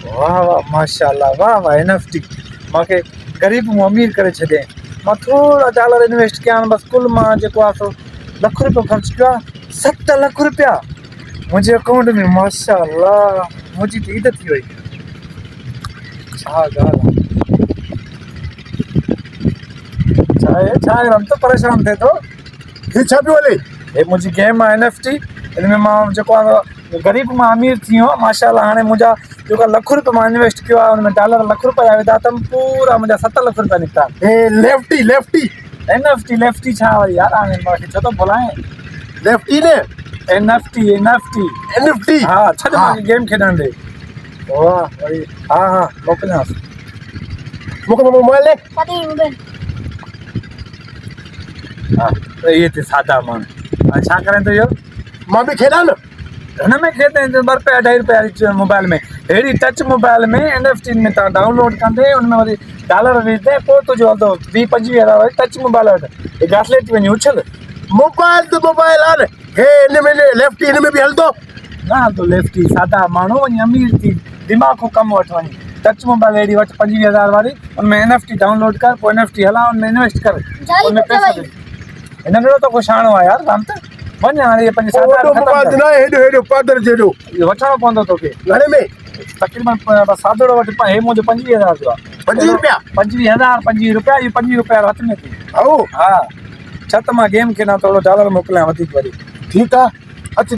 वाह वाह माशाल्लाह, वाह वाह एनएफटी मूंखे ग़रीब मां अमीर करे छॾे। मां थोड़ा डॉलर इन्वेस्ट कया बस कुल मां जेको आहे सो लख रुपयो ख़र्च कया। 7 लख रुपया मुंहिंजे अकाउंट में माशाल्लाह। मुंहिंजी त ईद थी वई। छा ॻाल्हि आहे, छा आहे रम त परेशान थिए थो। हे छा पियो हले? हे मुंहिंजी गेम आहे एनएफटी। इनमें मां जेको आहे ग़रीब मां अमीर थी वियो माशाल्लाह। हाणे मुंहिंजा जेको लख रुपया मां इन्वेस्ट कयो आहे उनमें डॉलर लख रुपया विधा अथमि। पूरा मुंहिंजा 7 लख रुपया निकिता। हे लेफ्टी एनएफटी छा वरी यार, हाणे मूंखे छो थो भुलाए। लेफ्टी ने एनएफटी हा, छॾ मूंखे गेम खेॾण ॾे। वाह वरी हा मोकिलियांसि। मूंखे मोबाइल ॾे। हा त इहे थी सादा माण्हू। हाणे छा करें थो इहो? मां बि खेॾां न। हिन में खेॾे 2 रुपया 2.5 रुपया मोबाइल में। अहिड़ी टच मोबाइल में एनएफटी में तव्हां डाउनलोड कंदे उनमें वरी डॉलर विझंदे पोइ तुंहिंजो हलंदो 20-25 हज़ार वारी टच मोबाइल वटि घासलेट वञी उछल। मोबाइल त मोबाइल आहे न। हे हिन में लेफ्टी हिन में बि हलंदो न हलंदो। लेफ्टी सादा माण्हू वञी अमीर थी दिमाग़ खां कमु वठि वञी। टच मोबाइल अहिड़ी वटि 25 हज़ार वारी उनमें एनएफटी डाउनलोड कर, पोइ एनएफटी हला उनमें इन्वेस्ट कर, उनमें पैसा ॾे। हिन में तो कुझु आणो आहे यार राम त वञ। हाणे इहे पंहिंजी हेॾो पादर जहिड़ो इहो वठिणो पवंदो तोखे। घणे में? तक़रीबन सादड़ो वटि हे मुंहिंजो 25 हज़ार जो आहे। 25 रुपया? 25 हज़ार 25 रुपया। इहो 25 रुपया हथ में थी। आओ हा छा त मां गेम खेॾां थोरो डॉलर मोकिलियां वधीक वरी। ठीकु आहे अच।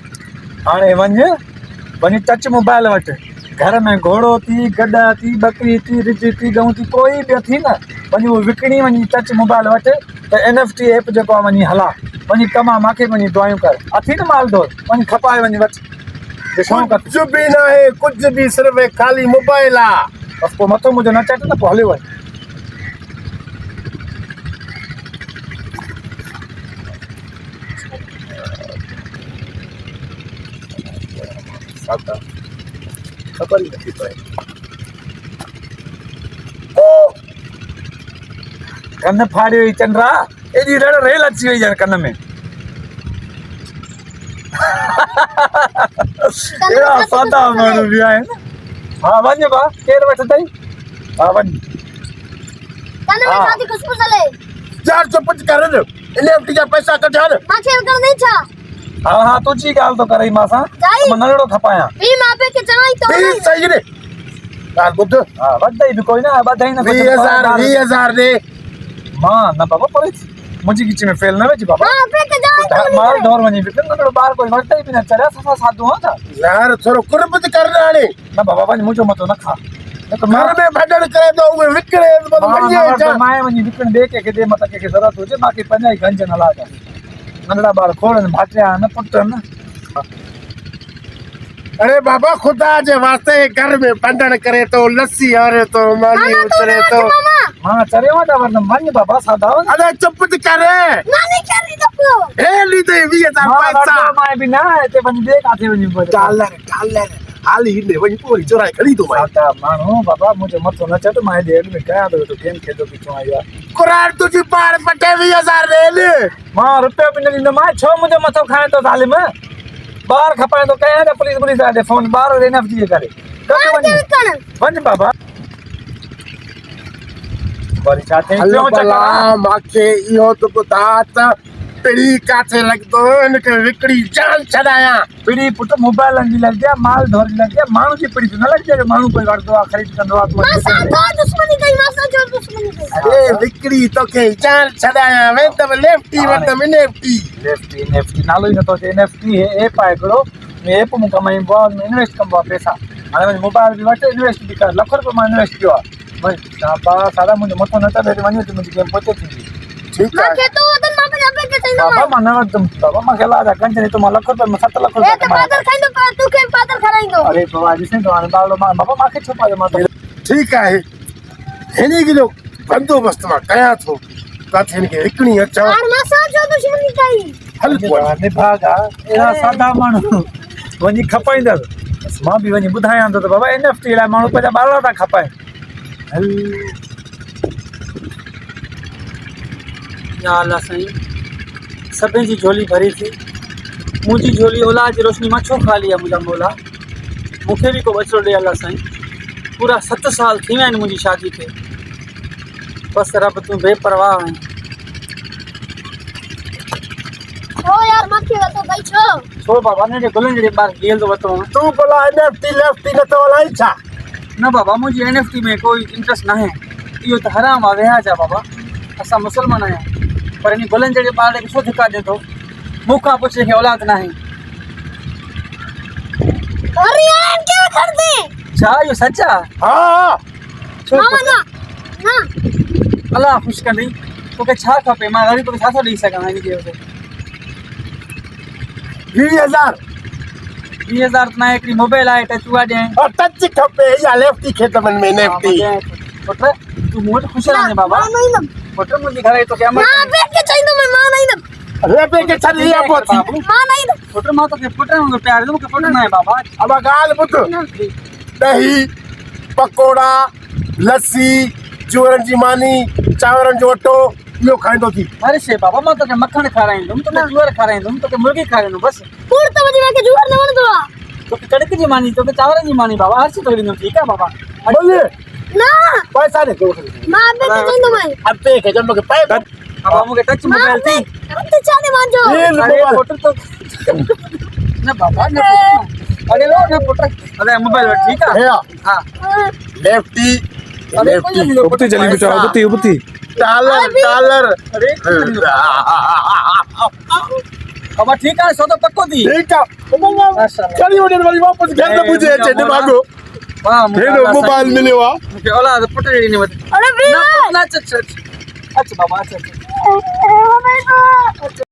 हाणे वञी टच मोबाइल वटि। घर में घोड़ो थी, गॾा थी, बकरी थी, रिज थी, गऊं थी, कोई बि थी न वञी उहो विकिणी वञी टच मोबाइल वटि त एनएफटी ऐप जेको आहे वञी हला वञी कमा। मूंखे वञी दुआयूं कर अथी न माल ढोर वञी खपाए वञी वटि। कुझु बि न आहे, कुझु बि सिर्फ़ु ख़ाली मोबाइल आहे। बसि पोइ मथो मुंहिंजो न चट न पोइ हलियो वञ। ख़बर ई नथी पए। कन फाड़ियो ई चंद्रा, एॾी ॾाढो रेल अची वई ॼण कन में। अहिड़ा सादा माण्हू बि आहिनि। हा वञ भा केरु वठंदई। हा वञ। यार चुप कर न। एनएफटी जा पैसा कढा न। हा तुंहिंजी ॻाल्हि थो करे मां सां मां नंढड़ो खपायां। सही ने यार ॿुध। हा वधई बि कोई न वधई न। 20,000 दे। मां न बाबा पर मुंहिंजी गिची में फेल न वेच बाबा। माल ढोर वञी विकिण नंढड़ो ॿार कोई वठंदई बि न। चढ़िया सफ़ा साधू आहे छा यार थोरो कुर्बत कर न। हाणे न बाबा वञ मुंहिंजो मथो न खा। घर में भॼण करे थो उहे विकिणे माए वञी विकिण ॿिए कंहिंखे ॾे मथां कंहिंखे ज़रूरत हुजे। बाक़ी पंहिंजा ई गंज न लाॻा। नंढड़ा ॿार खोड़नि भाटिया न पुट न। अरे बाबा खुदा जे वास्ते घर में बंधन करे तो लस्सी हरे तो मानी उतरे तो। मां चरियो त वञ बाबा सादा। अरे चुप कर। हे ली दे 20,000 पैसा। मां बि न हिते वञी ॿिए काथे वञी डॉलर हाली हिने वञी पूरी चोराए खणी तो मां। सादा माण्हू बाबा मुंहिंजो मथो न चट। मां हेॾे में कयां थो गेम खेॾो पियो आहियां यार। कुरान तुझी पार पटे 20,000 दे। मां रुपयो बि न ॾींदो। मां छो मुंहिंजो मथो खाए थो ज़ालिम। ॿार खपाए थो कयां त पुलिस ॾे फोन। ॿार एनएफटी जे करे वञ बाबा। वरी छा थिए मूंखे इहो त ॿुधा त पिड़ी काथे लॻंदो हिनखे विकिणी जान छॾायां। पिड़ी पुट मोबाइलनि जी लॻंदी आहे, माल ढोर जी लॻंदी आहे। माण्हू जी पिड़ी न लॻंदी आहे। माण्हू कोई वठंदो आहे ख़रीद कंदो आहे। अरे विकिणी तोखे जान छॾायां। वेंदव लेफ्टी वेंदव लेफ्टी एनएफटी नालो ई नथो अचे। एनएफटी ऐप आहे हिकिड़ो। ऐप में कमाइबो आहे, हुन में इन्वेस्ट कबो आहे पैसा। हाणे वञी मोबाइल बि वटि इन्वेस्ट बि कर। लख रुपयो मां इन्वेस्ट कयो आहे। सादा मुंहिंजो मथो न चढ़े वञे त मुंहिंजी गेम पोते थींदी। ठीकु आहे बाबा मां न वठंदुमि। बाबा मूंखे अलाह गंज नहीं तो मां लख रुपया 7 लख रुपया अरे बाबा ॾिसे थो हाणे बाबा मूंखे छो पाए। मां ठीकु आहे हिन जो बंदोबस्त मां कयां थो। काथे हिनखे विकिणी अचां। निभागा अहिड़ा सादा माण्हू वञी खपाईंदसि। मां बि वञी ॿुधायां थो त बाबा एनएफटी लाइ माण्हू पंहिंजा ॿार था खपाइनि। या अल्लाह साईं सभिनि जी झोली भरी थी। मुंहिंजी झोली औलाद जी रोशनी मां छो ख़ाली आहे। मुंहिंजा मौला मूंखे बि को बचिड़ो ॾे अल्लाह साईं। पूरा 7 साल थी वैन मुझे शादी के। बस रब तू बेपरवाह है। छो यार मक्खी का तो भाई छो छो बाबा ने जे गुलन जे बार गेल तो बतो तू बोला एनएफटी लेफ्टी न तो वाला छा ना बाबा मुझे एनएफटी में कोई इंटरेस्ट ना है। यो तो हराम आ वेहा जा बाबा। असा मुसलमान है पर इन गुलन जे बार के छो धिका दे तो मुखा पूछे के औलाद ना है। अरे यार क्या कर दे छा यो सच्चा हां छो मामा ना ना अल्लाह खुश कर नहीं तो के छा खपे मां गरीब तो छा ली सका नहीं के उसे 20000 20,000 ना एक मोबाइल आए टच हुआ दे और टच खपे या लेफ्टी खेतमन में एनएफटी पुत्र तू मोट खुश रहने बाबा मां नहीं ना पुत्र मुझे घर तो क्या ना बैठ के चाहिए मैं मां नहीं ना रेपे के छड़ी या पोती मां नहीं ना पुत्र मां तो के पुत्र में प्यार दो के पुत्र ना है बाबा। अब गाल बुत दही पकोड़ा लस्सी जोरन जी मानी चावरन जो अटो यो खाइंदो थी। अरे शे बाबा मां तो के मक्खन खा रहे तुम तो के जुअर खा रहे तुम तो के मुर्गी खा रहे बस पूर तो मुझे मैं के जुगाड़ ना बन दो तो के कड़क जी मानी तो के चावरन जी मानी बाबा हर चीज तो ठीक है बाबा। बोले ना पैसा दे दो मां बैठ के चाहिए मैं अब पे के जन्म के पैसा अब मुझे टच मोबाइल थी अब तो चाने मान जो अरे पुत्र तो ना बाबा ना पुत्र अरे लो ना पुत्र अरे मोबाइल ठीक है है हां लेफ्टी लेफ्टी उपती चली बेटा उपती डॉलर अरे अब ठीक है सो तो पक्को दी ठीक है चली वजन वाली वापस घर में मुझे चेने मांगो वाह हेलो मोबाइल मिले वा मुझे औलाद पुत्र रेडी नहीं बता अरे ना अच्छा अच्छा अच्छा बाबा अच्छा अच्छा ओ भाई